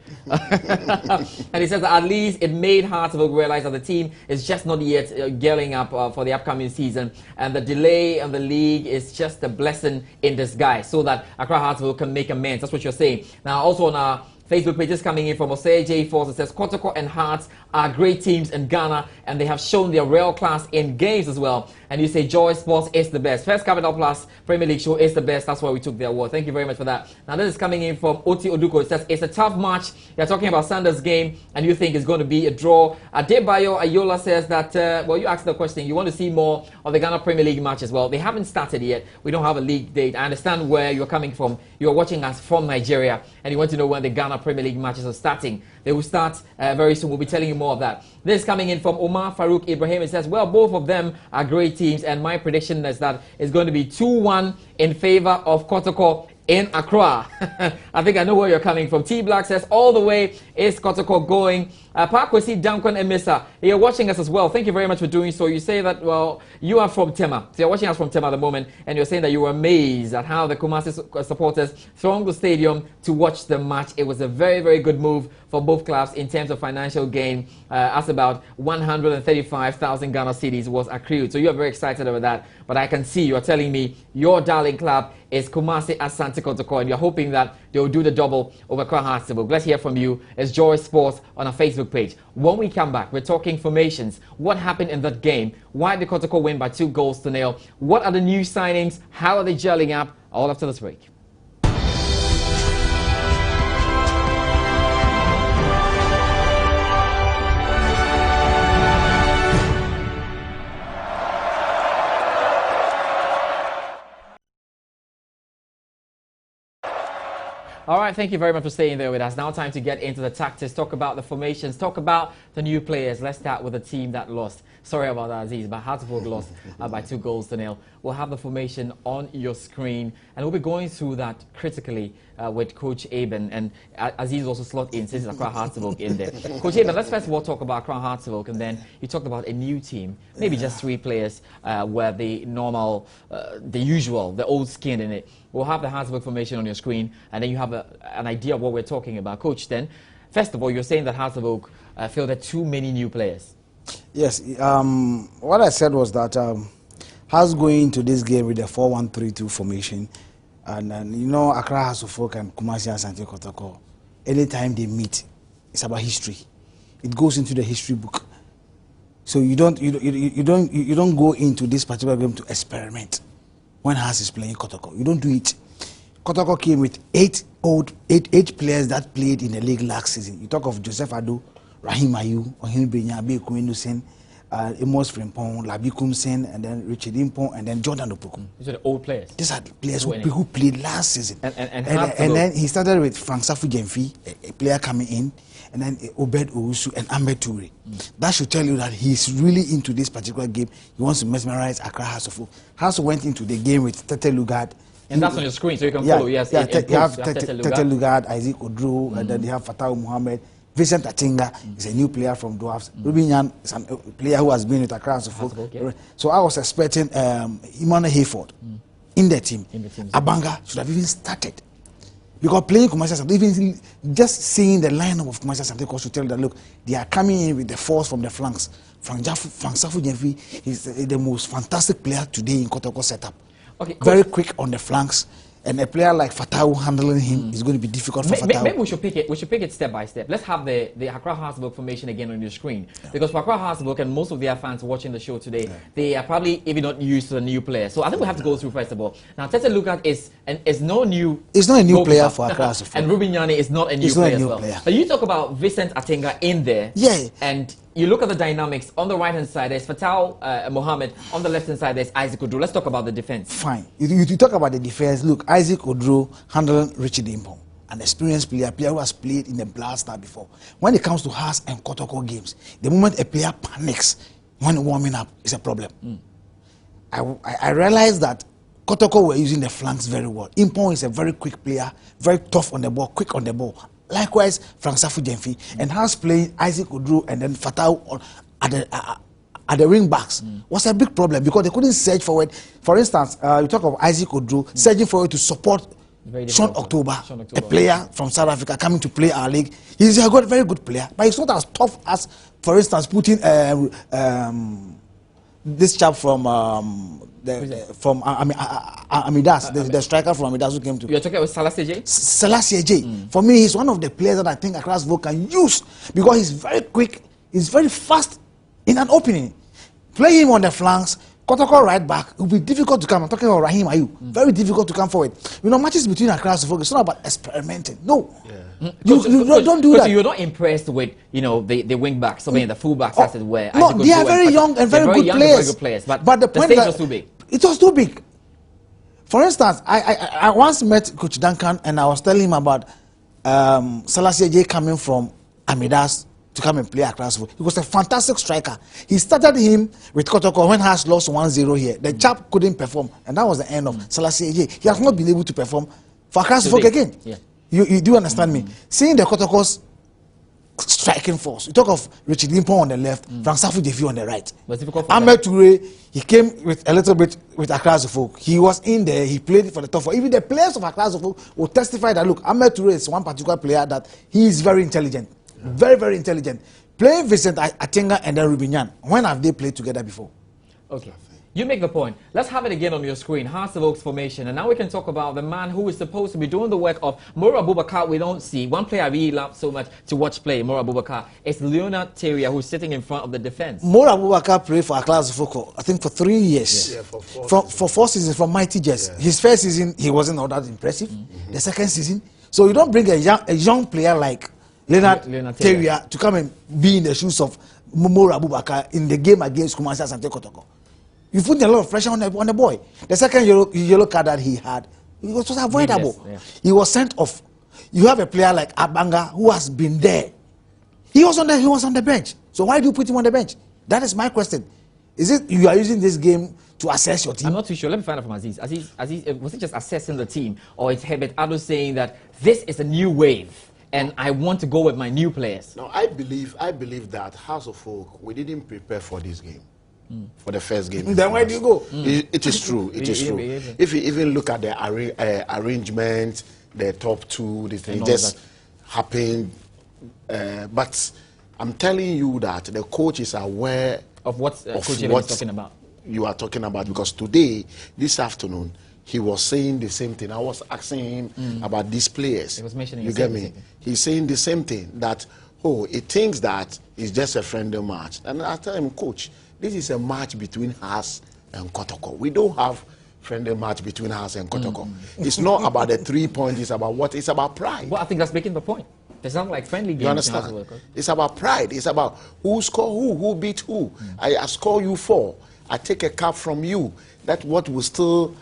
And he says that at least it made Hearts of Oak realize that the team is just not yet gearing up for the upcoming season, and the delay of the league is just a blessing in disguise, so that Accra Hearts of Oak can make amends. That's what you're saying. Now, also on our Facebook page is coming in from Osei J Force. It says Kotoko and Hearts are great teams in Ghana, and they have shown their real class in games as well. And you say Joy Sports is the best. First Capital Plus Premier League show is the best. That's why we took the award. Thank you very much for that. Now this is coming in from Oti Oduko. It says it's a tough match. You're talking about Sanders' game, and you think it's going to be a draw. Adebayo Ayola says that, well, you asked the question. You want to see more of the Ghana Premier League matches. Well, they haven't started yet. We don't have a league date. I understand where you're coming from. You're watching us from Nigeria, and you want to know when the Ghana Premier League matches are starting. They will start very soon. We'll be telling you more of that. This is coming in from Omar Farouk Ibrahim. It says, well, both of them are great teams, and my prediction is that it's going to be 2-1 in favor of Kotoko in Accra. I think I know where you're coming from. T Black says all the way is Kotoko going. Parkwesi Dankon Emisa, you're watching us as well. Thank you very much for doing so. You say that, well, you are from Tema. So you're watching us from Tema at the moment, and you're saying that you were amazed at how the Kumasi supporters thronged the stadium to watch the match. It was a very, very good move for both clubs in terms of financial gain, as about 135,000 Ghana cedis was accrued. So you're very excited about that. But I can see you're telling me your darling club is Kumasi Asante Kotoko, and you're hoping that they'll do the double over Accra Hearts. Let's hear from you. It's Joy Sports on our Facebook page. When we come back, we're talking formations. What happened in that game? Why did Kotoko win by 2-0? What are the new signings? How are they gelling up? All after this break. All right, thank you very much for staying there with us. Now time to get into the tactics, talk about the formations, talk about the new players. Let's start with the team that lost. Sorry about that, Aziz, but Hartlepool lost by 2-0. We'll have the formation on your screen, and we'll be going through that critically with Coach Aben. And Aziz also slot in since Accra Hartlepool in there. Coach Aben, let's first of all talk about Accra Hartlepool, and then you talked about a new team, maybe just 3 players where the normal, the usual, the old skin in it. We'll have the Hartlepool formation on your screen, and then you have an idea of what we're talking about. Coach, then, first of all, you're saying that Hartlepool fielded too many new players. Yes, what I said was that Hearts going into this game with a 4-1-3-2 formation, and you know, Accra Hartlepool and Kumasi Asante Kotoko, anytime they meet, it's about history. It goes into the history book. So you don't go into this particular game to experiment. When Hearts is playing Kotoko, you don't do it. Kotoko came with 8 players that played in the league last season. You talk of Joseph Ado, Rahim Ayu, Ohim Benya, Bekwenu Sen, Amos Frimpong, Labikum Sen, and then Richard Impong, and then Jordan Opoku. These are the old players. These are the players who played last season. And then he started with Frank Safu Jemfi, a player coming in, and then Obed Owusu and Ahmed Toure. That should tell you that he's really into this particular game. He wants to mesmerize Accra Hartlepool. Hartlepool went into the game with Tete Lugard. And that's on your screen, so you can follow. Yes, you have Tete Lugard, Isaac Odro, and then they have Fatau Mohammed. Vincent Atinga is a new player from Dwarfs. Ruben Yan is a player who has been with Accra Hartlepool. Okay. So I was expecting Emmanuel Hayford in the team. Abanga should have even started. Because playing Kumasi Asante, even just seeing the lineup of Kumasi Asante should tell you that, look, they are coming in with the force from the flanks. Frank Safu Jemfi is the most fantastic player today in Kotoko setup. Okay, very quick on the flanks, and a player like Fatau handling him is going to be difficult for Fatau. Maybe we should pick it. We should pick it step by step. Let's have the Accra Hartlepool formation again on your screen, because for Accra Hartlepool and most of their fans watching the show today, they are probably even not used to the new players. So I think we have to go through first of all. Now Tete Lugard is no new. It's not a new player for Accra Hartlepool. And Ruben Yane is not a new player as well. But you talk about Vincent Atinga in there. Yeah. And you look at the dynamics. On the right-hand side, there's Fatau Mohammed. On the left-hand side, there's Isaac Odro. Let's talk about the defense. Fine. You talk about the defense. Look, Isaac Odro handling Richard Impong, an experienced player who has played in the Black Star before. When it comes to Hearts and Kotoko games, the moment a player panics when warming up, it's a problem. I realized that Kotoko were using the flanks very well. Impong is a very quick player, very tough on the ball, quick on the ball. Likewise, Frank Safu Jemfi, and Hearts playing Isaac Odro and then Fatau at the wing backs was a big problem because they couldn't surge forward. For instance, you talk of Isaac Odro surging forward to support Sean October, a player from South Africa coming to play our league. He's a very good player, but he's not as tough as, for instance, putting this chap from from Amidas, the striker from Amidas who came to. You're talking about Selassie J? Selassie J. For me, he's one of the players that I think Accra Folk can use because he's very quick, he's very fast in an opening. Play him on the flanks. Kotoko right back, it will be difficult to come. I'm talking about Rahim Ayu. Very difficult to come forward. You know, matches between Accra Folk, it's not about experimenting. No. Yeah. You don't do that. You're not impressed with, you know, the wing backs, the full backs, as it were. No, they are very young and very good players. But the point was too big. It was too big. For instance, I once met Coach Duncan and I was telling him about Selassie J coming from Amidas to come and play Accra Folk. He was a fantastic striker. He started him with Kotoko when Haas lost 1-0 here. The chap couldn't perform, and that was the end of Selassie J. He has not been able to perform for Accra Folk again. Yeah. You do understand me? Seeing the Kotoko's striking force. You talk of Richard Limpon on the left, Frank Safu Defi on the right. Ahmed Toure, he came with a little bit with Accra Folk. He was in there, he played for the top four. Even the players of Accra Folk will testify that, look, Ahmed Toure is one particular player that he is very intelligent. Very, very intelligent. Playing Vincent Atenga and then Rubinyan. When have they played together before? Okay. You make the point. Let's have it again on your screen. Hearts of Oak's formation. And now we can talk about the man who is supposed to be doing the work of Mora Abubakar. We don't see. One player I really love so much to watch play, Mora Abubakar, is Leonard Teria, who's sitting in front of the defense. Mora Abubakar played for Accra Folk, I think, for 3 years. Yeah, for 4 seasons from Mighty Jets. Yeah. His first season, he wasn't all that impressive. The second season. So you don't bring a young player like Leonard Teria to come and be in the shoes of Mora Abubakar in the game against Kumasi Asante Kotoko. You put a lot of pressure on the boy. The second yellow card that he had, it was avoidable. Yeah. He was sent off. You have a player like Abanga who has been there. He was on the bench. So why do you put him on the bench? That is my question. Is it you are using this game to assess your team? I'm not too sure. Let me find out from Aziz. Aziz, was he just assessing the team, or is Herbert Ado saying that this is a new wave? And I want to go with my new players. No, I believe that House of Folk, we didn't prepare for this game, for the first game. Then where do you go? It is true. It is true. If you even look at the arrangement, the top two, the thing just happened. But I'm telling you that the coach is aware of what Coach is talking about. You are talking about, because today, this afternoon, he was saying the same thing. I was asking him about these players. He was mentioning. You get me? He's saying the same thing, that he thinks that it's just a friendly match. And I tell him, Coach, this is a match between us and Kotoko. We don't have friendly match between us and Kotoko. It's not about the 3 points. It's about what? It's about pride. Well, I think that's making the point. They sound like friendly games. You understand? It's about pride. It's about who score who beat who. I score you 4. I take a cap from you. That's what will still.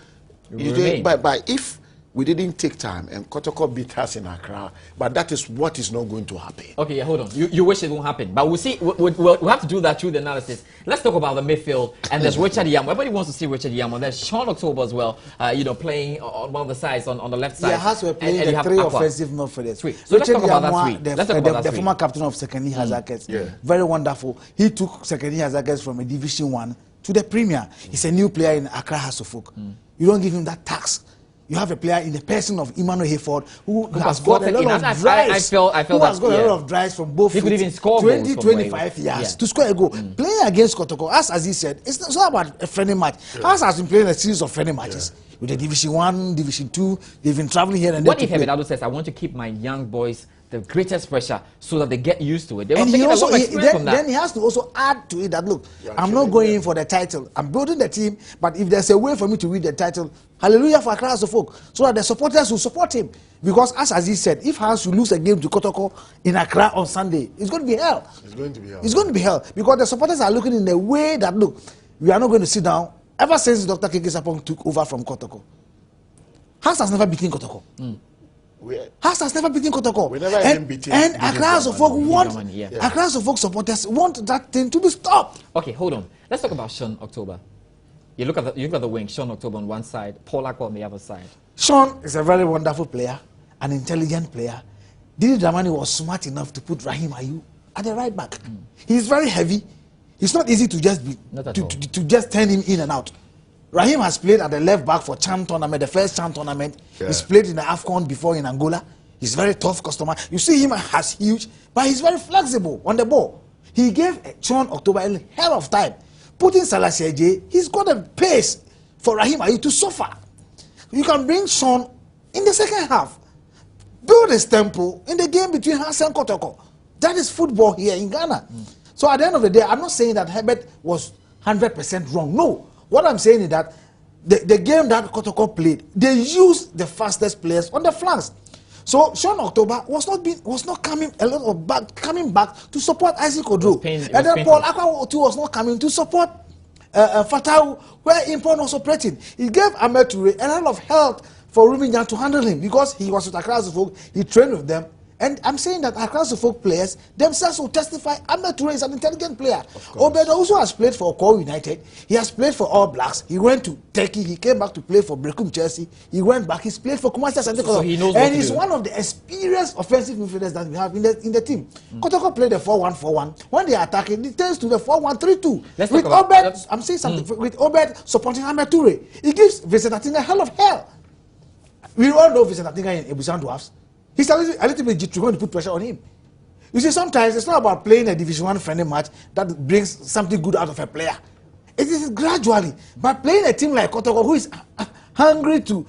But if we didn't take time and Kotoko beat us in Accra, but that is what is not going to happen. Okay, yeah, hold on. You wish it won't happen, but we'll see. We'll have to do that through the analysis. Let's talk about the midfield. And there's Richard Yamo. Everybody wants to see Richard Yamo. There's Sean October as well. Playing on one of the sides on the left side. Yeah, has to play the 3 offensive midfielders. So let's talk about that 3. The former captain of Sekeni Hazakets. Very wonderful. He took Sekeni Hazakets from a Division 1 to the Premier. He's a new player in Accra House of Folk. You don't give him that tax. You have a player in the person of Emmanuel Hayford who has got a lot of drives. Who has got a lot of drives from both. He could even score 25 years to score a goal. Playing against Kotoko, as he said, it's not about a friendly match. As has been playing a series of friendly matches with the Division 1, Division 2. They've been traveling here and there. What if Herbert says, I want to keep my young boys the greatest pressure so that they get used to it? They and he also, then he has to also add to it that, look, I'm not going in for the title. I'm building the team, but if there's a way for me to win the title, hallelujah for Accra House of Folk, so that the supporters will support him. Because as he said, if Hans will lose a game to Kotoko in Accra on Sunday, it's going to be hell. It's going to be hell. It's going to be hell. Because the supporters are looking in a way that, look, we are not going to sit down. Ever since Dr. Keke Sapong took over from Kotoko, Hans has never beaten Kotoko. Has never beaten Kotoko. We never even beaten. And Accra House of Folk Accra House of Folk supporters want that thing to be stopped. Okay, hold on. Let's talk about Sean October. You look at the wing. Sean October on one side, Paul Akwa on the other side. Sean is a very wonderful player, an intelligent player. Didi Dramani was smart enough to put Rahim Ayu at the right back. He's very heavy. It's not easy to just to just turn him in and out. Rahim has played at the left back for Chan tournament, the first Chan tournament. He's played in the AFCON before in Angola. He's very tough customer. You see him as huge, but he's very flexible on the ball. He gave Sean October a hell of time. Putting Selassie J, he's got a pace for Rahim Ayew to suffer. You can bring Sean in the second half. Build his tempo in the game between Hassan and Kotoko. That is football here in Ghana. So at the end of the day, I'm not saying that Herbert was 100% wrong. No. What I'm saying is that the game that Kotoko played, they used the fastest players on the flanks. So Sean October was not coming coming back to support Isaac Odro. And then Paul Akwa too was not coming to support Fatau, where Impon was operating. He gave Ahmed Toure a lot of help for Ruben to handle him because he was with Accra Folk, he trained with them. And I'm saying that Accra Folk players themselves will testify Ahmed Toure is an intelligent player. Obed also has played for Okoro United. He has played for All Blacks. He went to Turkey. He came back to play for Brecum Chelsea. He went back. He's played for Kumasi Asante Kotoko. He knows and he's one of the experienced offensive midfielders that we have in the team. Kotoko played the 4-1-4-1. When they are attacking, it turns to the 4-1-3-2. With Obed, I'm saying something. With Obed supporting Ahmed Toure, it gives Vincent Atinga a hell of hell. We all know Vincent Atinga in Ebusan Dwarfs. He's a little bit jittery going to put pressure on him. You see, sometimes it's not about playing a Division 1 friendly match that brings something good out of a player. It is gradually. But playing a team like Kotoko, who is hungry to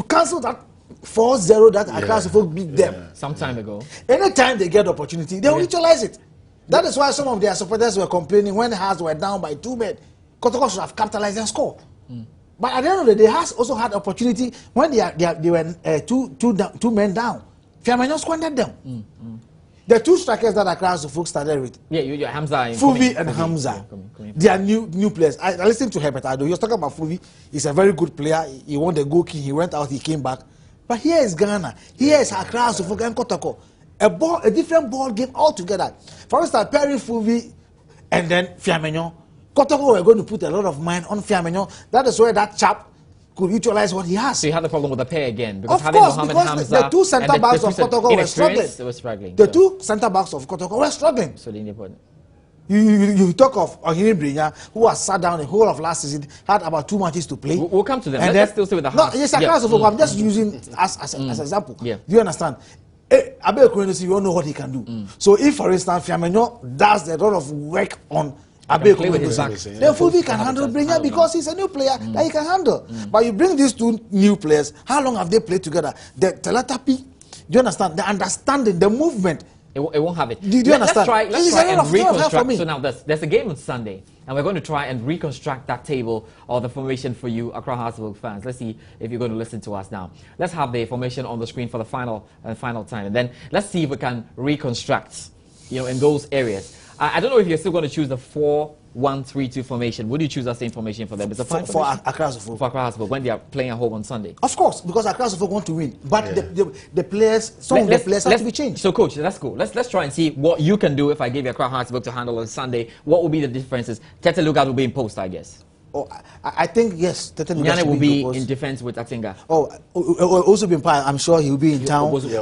cancel that 4-0 that Accra Folk beat them some time ago. Anytime they get the opportunity, they will utilize it. That is why some of their supporters were complaining when Hearts were down by 2 men. Kotoko should have capitalized and scored. But at the end of the day, Hearts also had opportunity when they were two men down. Fiamenyo squandered them. The two strikers that Accra Folk started with. Yeah, you Hamza. Fuvi and Hamza. They are new players. I listened to Herbert Ado. He was talking about Fuvi. He's a very good player. He won the goal kick. He went out. He came back. But here is Ghana. Here is Accra Folk and Kotoko. A different ball game altogether. For instance, pairing Fuvi and then Fiamenyo. Kotoko were going to put a lot of mind on Fiamenyo. That is where that chap could utilize what he has. So you had the problem with the pair again? Because of course, because the two centre backs of Kotoko were struggling. The two centre backs of Kotoko were struggling. So you talk of Ohiri Brinya, who has sat down the whole of last season, had about 2 matches to play. We'll come to them. Let's still stay with the Hearts. No, yes, I'm just using as an example. Yeah. Do you understand? Abel Kourenesi, you all know what he can do. So if, for instance, Fiamenyo does a lot of work on Abel Kourenesi, then Fuvi can handle Brinya because he's a new player that he can handle. But you bring these two new players, how long have they played together? The teletapi, do you understand? The understanding, the movement. It won't have it. Do you understand? Let's try and reconstruct. So now there's a game on Sunday, and we're going to try and reconstruct that table or the formation for you, Accra Hearts fans. Let's see if you're going to listen to us now. Let's have the formation on the screen for the final time, and then let's see if we can reconstruct, in those areas. I don't know if you're still going to choose the 4-1-3-2 formation. Would you choose that same formation for them? It's a fine for Accra Folk. For Accra Hearts when they are playing at home on Sunday. Of course, because Accra Folk want to win. But the players, some of the players have to be changed. So, coach, let's go. Let's try and see what you can do if I give you Accra Hearts to handle on Sunday. What will be the differences? Tete Lugard will be in post, I guess. Oh, I think yes. Tete Nyane will be in defense with Atinga. Also be I'm sure he will be in town. Also be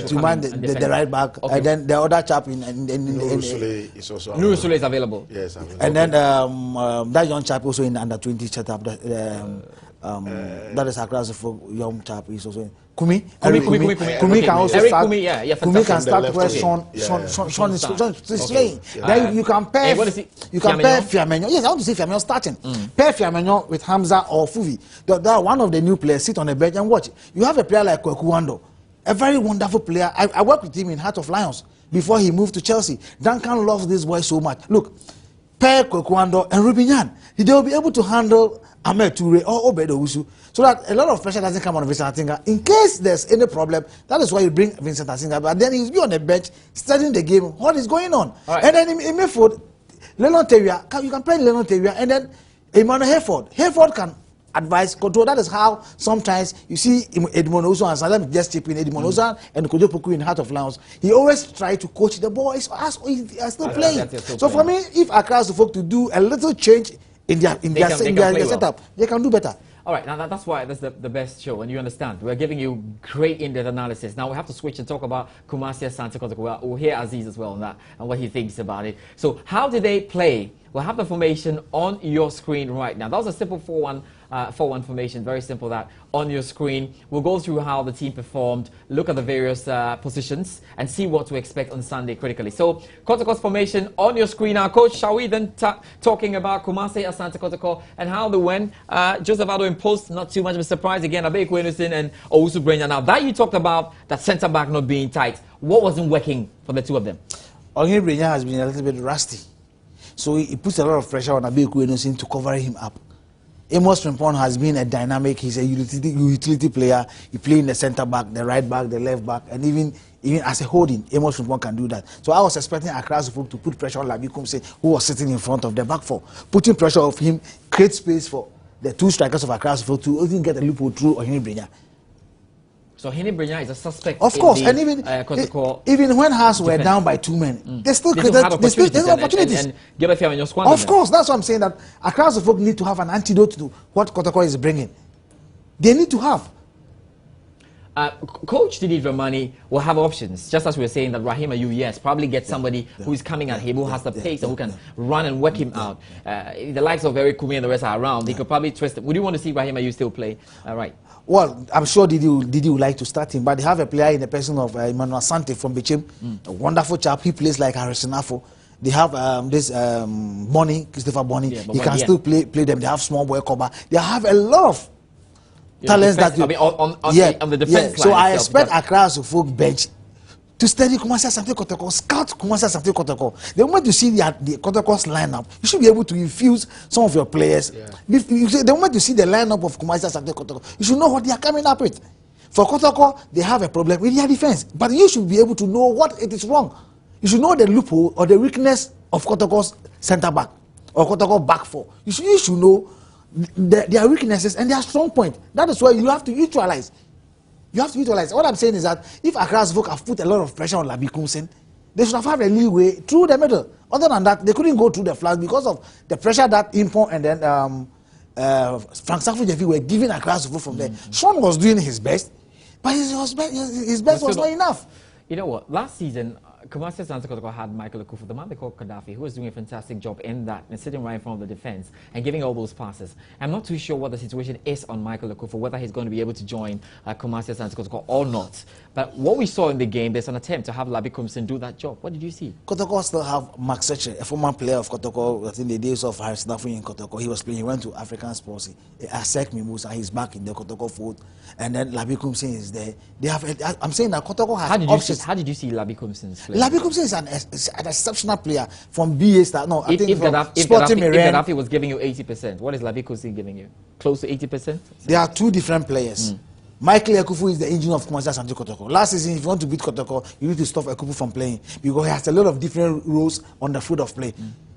to man the right back, and then the other chap in is also Nuru Sule is available. Yes, available. And then that young chap also in under 20 setup. That is Accra Folk young chap is also in. Kumi can also Eric start. Kumi can start where Sean is playing. Then you can pair Fiamenyo. Yes, I want to see Fiamenyo starting. Pair Fiamenyo with Hamza or Fuvi. That one of the new players sit on the bench and watch. You have a player like Kwekuwando, a very wonderful player. I worked with him in Heart of Lions before he moved to Chelsea. Duncan loves this boy so much. Look, pair Kwekuwando and Rubinyan. They will be able to handle Ahmed Toure or Obed Owusu, so that a lot of pressure doesn't come on Vincent Atinga. In case there's any problem, that is why you bring Vincent Atinga. But then he'll be on the bench studying the game. What is going on? Right. And then in midfield, Lennon Terrier, you can play Lennon Terrier, and then Emmanuel Hayford. Hayford can advise, control. That is how sometimes you see Edmond Ozo and Salam just chipping Edmond Ozo and Kojo Poku in Heart of Lions. He always try to coach the boys as he are still playing. So for me, if Accra Folk to do a little change in their setup, they can do better. All right, now that's why that's the best show, and you understand. We're giving you great in-depth analysis. Now we have to switch and talk about Kumasi Asante Kotoko. We'll hear Aziz as well on that and what he thinks about it. So how did they play? We'll have the formation on your screen right now. That was a simple 4-1 4-1 formation. Very simple that. On your screen, we'll go through how the team performed, look at the various positions, and see what to expect on Sunday critically. So, Kotoko's formation on your screen now. Coach, shall we then talking about Kumasi Asante Kotoko and how they went? Joseph Ado in post, not too much of a surprise again. Abe Kwenusin and Owusu Brenya. Now, that you talked about, that centre back not being tight. What wasn't working for the two of them? Owusu Brenya has been a little bit rusty. So he puts a lot of pressure on Abe Kwenusin to cover him up. Amos Frimpong has been a dynamic, he's a utility player. He plays in the centre back, the right back, the left back, and even as a holding, Amos Frimpong can do that. So I was expecting Accra Suffolk to put pressure on Labi Kumse, who was sitting in front of the back four. Putting pressure on him, create space for the two strikers of Accra Suffolk to even get a loophole through Owusu Brenya. So Henny Brenya is a suspect. Of course, in the, and even when Hearts were down by 2 men, they still created opportunities. And give a fair in your squad. Of course, that's what I'm saying, that Accra Suffolk need to have an antidote to what Kotoko is bringing. They need to have. Coach Didi Dramani will have options, just as we were saying that Rahim Ayu, yes, probably get somebody who is coming at him, who has the pace and who can run and work him out. The likes of Eric Kumi and the rest are around. They could probably twist it. Would you want to see Rahim Ayu still play? Right. Well, I'm sure Didi would like to start him, but they have a player in the person of Emmanuel Asante from Bichim, a wonderful chap. He plays like Harrison Afo. They have this Bonnie, Christopher Bonnie. He can still play them. They have small boy Koba. They have a lot of talents defense, that on the defense line. So I expect Accra Suffolk bench to study Kumasi Asante Kotoko, scout Kumasi Asante Kotoko. The moment you see the Kotoko's lineup, you should be able to infuse some of your players. The moment you see the lineup of Kumasi Asante Kotoko, you should know what they are coming up with. For Kotoko, they have a problem with their defense, but you should be able to know what it is wrong. You should know the loophole or the weakness of Kotoko's centre back or Kotoko back four. You should know their weaknesses and their strong point. That is why you have to neutralize. You have to utilize. What I'm saying is that if Accra Suffolk have put a lot of pressure on Labi Kumsen, they should have had a leeway through the middle. Other than that, they couldn't go through the flanks because of the pressure that Impong and then Frank Safu Jefi were giving Accra Suffolk from there. Sean was doing his best, but his best was not enough. You know what? Last season, Kumasi Asante Kotoko had Michael Akufu, the man they call Gaddafi, who was doing a fantastic job in that and sitting right in front of the defense and giving all those passes. I'm not too sure what the situation is on Michael Akufu, whether he's going to be able to join Kumasi Asante Kotoko or not. But what we saw in the game, there's an attempt to have Labi Kumsin do that job. What did you see? Kotoko still have Max Seche, a former player of Kotoko. I think the days of Harris Nafu in Kotoko, he was playing. He went to African Sports. Asek Mimusa, he's back in the Kotoko fold, and then Labi Kumsin is there. They have. I'm saying that Kotoko has options. How did you see Labi Kumsin's play? Labi Kumsin is an exceptional player from BA Star. No, I think if Gaddafi was giving you 80%, what is Labi Kumsin giving you? Close to 80%? There are two different players. Michael Ekufu is the engine of Kumasi Asante Kotoko. Last season, if you want to beat Kotoko, you need to stop Ekufu from playing because he has a lot of different roles on the field of play.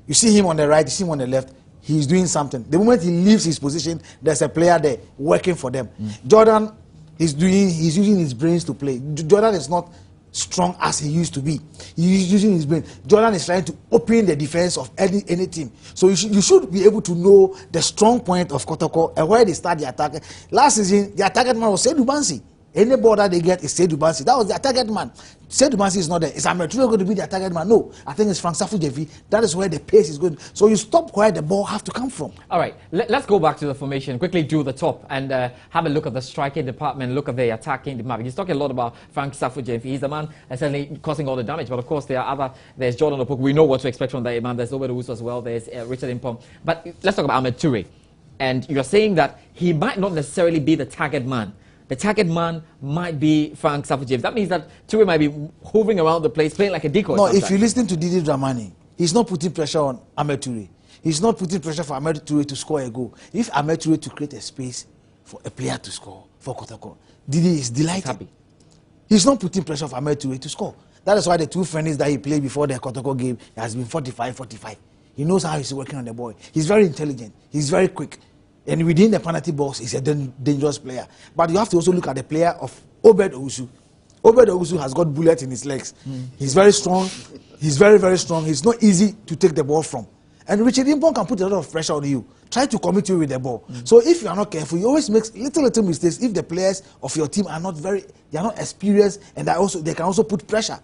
You see him on the right, you see him on the left. He's doing something. The moment he leaves his position, there's a player there working for them. Jordan he's using his brains to play. Jordan is not strong as he used to be. He's using his brain. Jordan is trying to open the defense of any team. So you should be able to know the strong point of Kotoko and where they start the attack. Last season, the target man was Seydou Bansi. Any ball that they get is Seydou Bansi. That was their target man. Seydou Bansi is not there. Is Ameture going to be their target man? No. I think it's Frank Safu Jefi. That is where the pace is going. So you stop where the ball have to come from. All right. Let's go back to the formation. Quickly do the top and have a look at the striking department. Look at the attacking department. He's talking a lot about Frank Safu Jefi. He's the man essentially causing all the damage. But of course, there are other. There's Jordan Opok. We know what to expect from that man. There's Obed Owusu as well. There's Richard Impong. But let's talk about Ameture. And you're saying that he might not necessarily be the target man. The target man might be Frank Safu Jefi. That means that Toure might be hovering around the place, playing like a decoy. No, if you listen to Didi Dramani, he's not putting pressure on Ahmed Toure. He's not putting pressure for Ahmed Toure to score a goal. If Ahmed Toure to create a space for a player to score for Kotoko, Didi is delighted. He's happy. He's not putting pressure for Ahmed Toure to score. That is why the two friendlies that he played before the Kotoko game has been 45-45. He knows how he's working on the ball. He's very intelligent. He's very quick. And within the penalty box, he's a dangerous player. But you have to also look at the player of Obed Owusu. Obed Owusu has got bullets in his legs. He's very strong. He's very, very strong. He's not easy to take the ball from. And Richard Impong can put a lot of pressure on you. Try to commit you with the ball. So if you are not careful, you always make little mistakes if the players of your team are not experienced and they can also put pressure.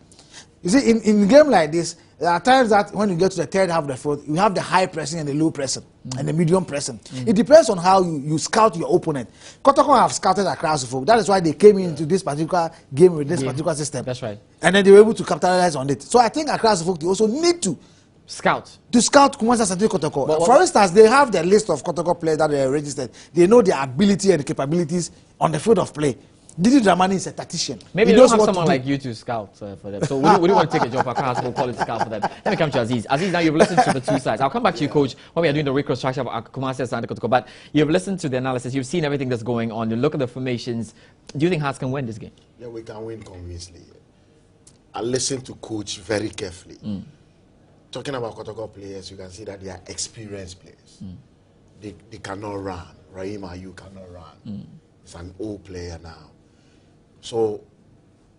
You see, in a game like this, There are times that when you get to the third half of the fourth, you have the high pressing and the low pressing and the medium pressing. It depends on how you scout your opponent. Kotoko have scouted across the folk. That is why they came into this particular game with this particular system. That's right. And then they were able to capitalize on it. So I think across the folk, they also need to scout Kumasi Asante Kotoko. For instance, they have the list of Kotoko players that they are registered. They know their ability and capabilities on the field of play. Dramani is a tactician. Maybe they don't have someone like you to scout for them. So we do want to take a job across the quality scout for them. Let me come to Aziz. Aziz, now you've listened to the two sides. I'll come back to you, Coach, when we are doing the reconstruction of Kumasi Asante Kotoko. But you've listened to the analysis. You've seen everything that's going on. You look at the formations. Do you think Hearts can win this game? Yeah, we can win convincingly. I listened to Coach very carefully. Talking about Kotoko players, you can see that they are experienced players. They cannot run. Rahim Ayu cannot run. He's an old player now. So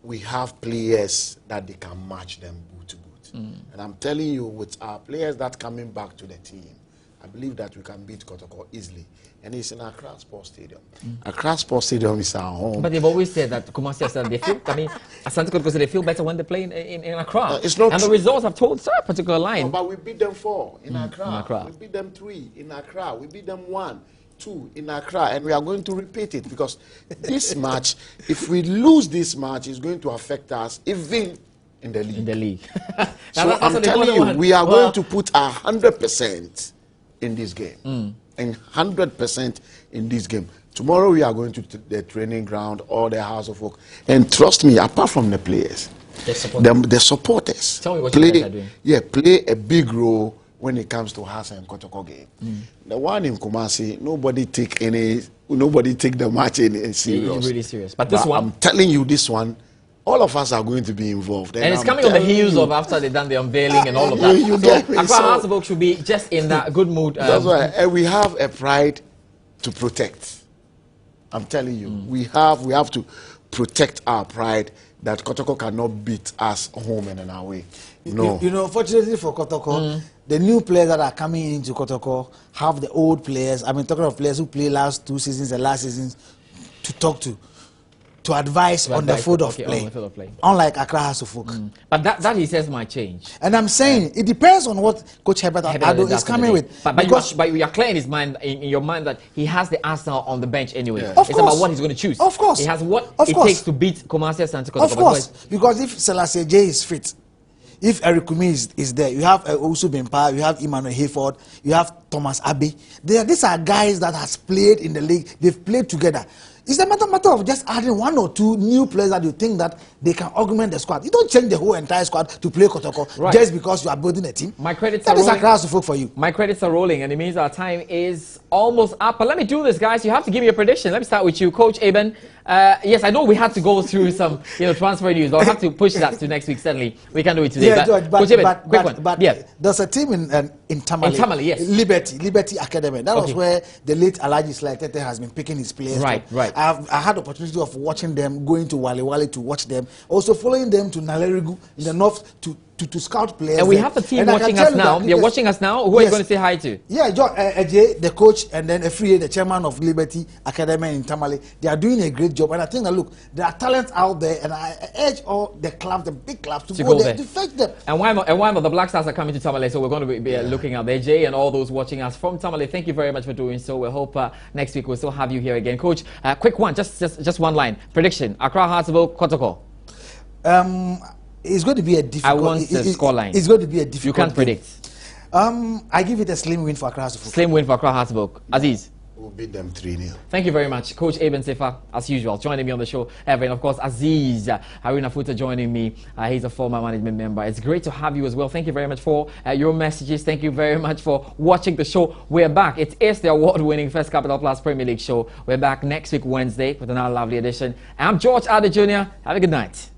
we have players that they can match them boot to boot. And I'm telling you, with our players that coming back to the team, I believe that we can beat Kotoko easily. And it's in Accra Sports Stadium. Accra Sports Stadium is our home. But they've always said that Kumasi Asante, they feel, Asante Kotoko, they feel better when they play in Accra. It's not and true. The results have told a particular line. No, but we beat them 4 in Accra. In Accra. We beat them 3 in Accra. We beat them 1, 2 in Accra. And we are going to repeat it because this match, if we lose this match, it's going to affect us even in the league. In the league. So I'm telling you, we are going to put 100% in this game. And 100% in this game. Tomorrow we are going to the training ground or the House of Work. And trust me, apart from the players, the supporters Tell me what you guys are doing. Yeah, play a big role when it comes to Hearts and Kotoko game. The one in Kumasi, nobody take the match in serious. Really serious. But this one, I'm telling you, this one, all of us are going to be involved. and it's coming on the heels of after they've done the unveiling and all of that. You know, Accra Hearts of Oak should be just in that good mood. That's why and we have a pride to protect. I'm telling you, we have to protect our pride that Kotoko cannot beat us home and away. No. You know, fortunately for Kotoko, the new players that are coming into Kotoko have the old players. I mean, talking of players who played last 2 seasons and last seasons to talk to advise on the field of play. Unlike Accra House of Folk. But that he says might change. And I'm saying it depends on what Coach Herbert Ado is coming with. But you are clear in his mind, in your mind, that he has the Arsenal on the bench anyway. Yeah. Of it's course. about what he's going to choose. Of course. He has what Of it course. takes to beat Kumasi Asante Kotoko. Of course, because if Selassie J is fit, if Eric Kumi is there, you have Owusu Bempa, you have Emmanuel Hayford, you have Thomas Abbey. These are guys that has played in the league. They've played together. It's a matter of just adding 1 or 2 new players that you think that they can augment the squad. You don't change the whole entire squad to play Kotoko just because you are building a team. My credits that are is rolling. Accra to folk for you. My credits are rolling, and it means our time is almost up. But let me do this, guys. You have to give me a prediction. Let me start with you, Coach Eben. Yes, I know we had to go through some, transfer news, but I have to push that to next week. Certainly, we can do it today. Yeah, George, Coach Eben, quick one. But yeah. There's a team in Tamale. In Tamale, yes. Liberty Academy. That was where the late Alhaji Sly has been picking his players. Right. I had the opportunity of watching them, going to Wale Wale to watch them, also following them to Nalerigu in the north to scout players. And we have the team watching us now. They're watching us now. Who are you going to say hi to? Yeah, John, Ajay, the coach, and then Efriye, the chairman of Liberty Academy in Tamale. They are doing a great job. And I think that, look, there are talents out there, and I urge all the clubs, the big clubs, to go there to fetch them. And why the Black Stars are coming to Tamale, so we're going to be looking out there. Jay and all those watching us from Tamale, thank you very much for doing so. We hope next week we'll still have you here again. Coach, quick one, just one line. Prediction, Accra Hearts of Oak, Kotoko. It's going to be a difficult. I want the scoreline. It's going to be a difficult. You can't predict. I give it a slim win for Accra Hearts of Oak. Slim win for Accra Hearts of Oak. Aziz. We'll beat them 3-0. Thank you very much, Coach Eben Sefa, as usual, joining me on the show. And of course, Aziz Haruna Futa joining me. He's a former management member. It's great to have you as well. Thank you very much for your messages. Thank you very much for watching the show. We're back. It is the award-winning First Capital Plus Premier League show. We're back next week, Wednesday, with another lovely edition. I'm George Adder Jr. Have a good night.